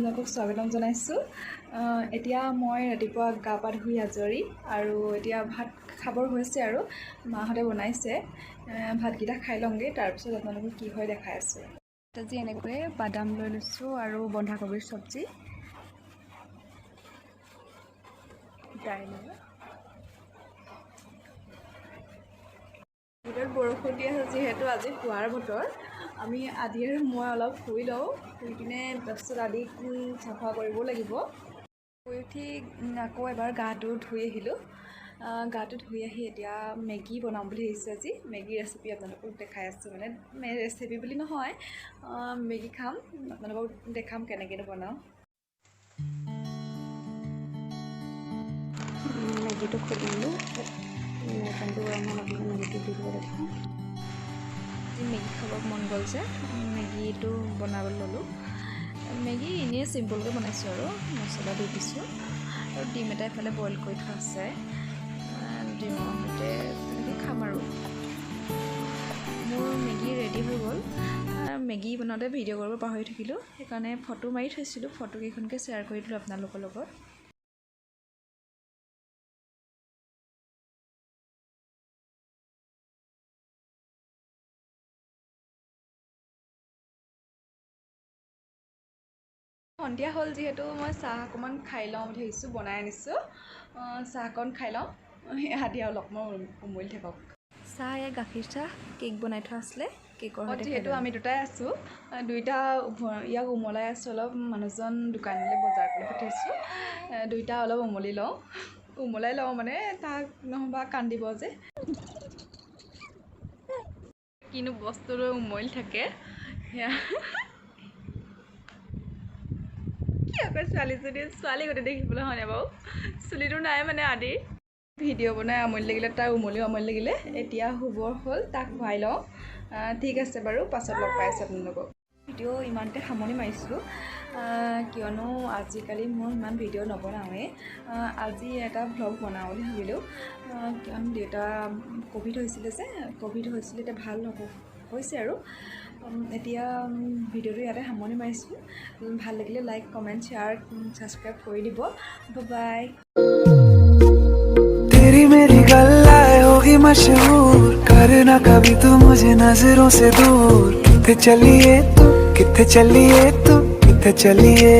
আপোনালোকক স্বাগতম জনাইছোঁ। এতিয়া মই ৰাতিপুৱা গা পা ধুই আজৰি আৰু এতিয়া ভাত খাবৰ হৈছে আৰু মাহঁতে বনাইছে। ভাতকেইটা খাই লওঁগৈ, তাৰপিছত আপোনালোকক কি হয় দেখাই আছোঁ। আজি এনেকৈয়ে বাদাম লৈ লৈছোঁ আৰু বন্ধাকবিৰ চব্জি, দাইল। ভিতৰত বৰষুণ দি আছে যিহেতু আজি শোৱাৰ বতৰ। আমি আদি আৰু মই অলপ শুই লওঁ, শুই কিনে তাৰপিছত আদি চাফা কৰিবও লাগিব। শুই উঠি আকৌ এবাৰ গাটো ধুই আহিলোঁ। গাটো ধুই আহি এতিয়া মেগী বনাম বুলি ভাবিছোঁ। আজি মেগী ৰেচিপি আপোনালোকক দেখাই আছোঁ। মানে ৰেচিপি বুলি নহয়, মেগী খাম, আপোনালোকক দেখাম কেনেকৈ বনাওঁ। মেগীটো খুলিলোঁ, মেগীটো দিব লাগিব। মেগী খাব মন গ'ল যে মেগীটো বনাবলৈ ল'লোঁ। মেগী এনেই চিম্পুলকৈ বনাইছোঁ আৰু মছলা দি দিছোঁ আৰু ডিম এটা এফালে বইল কৰি থোৱা আছে। ডিমৰ সৈতে তেনেকৈ খাম আৰু। মোৰ মেগী ৰেডি হৈ গ'ল। মেগী বনাওঁতে ভিডিঅ' কৰিব পাহৰি থাকিলোঁ, সেইকাৰণে ফটো মাৰি থৈছিলোঁ। ফটোকেইখনকে শ্বেয়াৰ কৰি দিলোঁ আপোনালোকৰ লগত। সন্ধিয়া হ'ল যিহেতু মই চাহ অকণমান খাই লওঁ বুলি ভাবিছোঁ, বনাই আনিছোঁ। চাহকণ খাই লওঁ, আদি অলপমান উমলি থাকক। চাহ এয়া গাখীৰ চাহ, কেক বনাই থোৱা আছিলে, কেকৰ সৈতে যিহেতু আমি দুটাই আছোঁ, দুইটা ইয়াক উমলাই আছোঁ অলপ। মানুহজন দোকানলৈ বজাৰ কৰি পঠিয়াইছোঁ, দুইটা অলপ উমলি লওঁ, উমলাই লওঁ মানে তাক নহ'বা কান্দিব যে। কিনো বস্তু লৈ উমলি থাকে সেয়া। কি আকৌ ছোৱালী গোটেই দেখিবলৈ হয়নে বাৰু? চুলিটো নাই মানে আদি। ভিডিঅ' বনাই আমনি লাগিলে, তাৰ উমলিও আমনি লাগিলে, এতিয়া শুবৰ হ'ল, তাক খুৱাই লওঁ। ঠিক আছে বাৰু, পাছত লগ পাই আছোঁ আপোনালোকক। ভিডিঅ' ইমানতে সামৰণি মাৰিছিলোঁ, কিয়নো আজিকালি মই ইমান ভিডিঅ' নবনাওঁৱেই। আজি এটা ভ্লগ বনাওঁ বুলি ভাবিলোঁ, কিয়নো দেউতা ক'ভিড হৈছিলে যে, ক'ভিড হৈছিলে, এতিয়া ভাল হৈছে আৰু। এতিয়া ভিডিঅ'টো ইয়াতে সামৰণি মাৰিছোঁ। ভাল লাগিলে লাইক, কমেণ্ট, শ্বেয়াৰ, ছাবস্ক্ৰাইব কৰি দিব। বাই। तेरी मेरी गल्लाएं होगी मशहूर, करना कभी तू मुझे नजरों से दूर। किथे चलिए तू, किथे चलिए तू, किथे चलिए।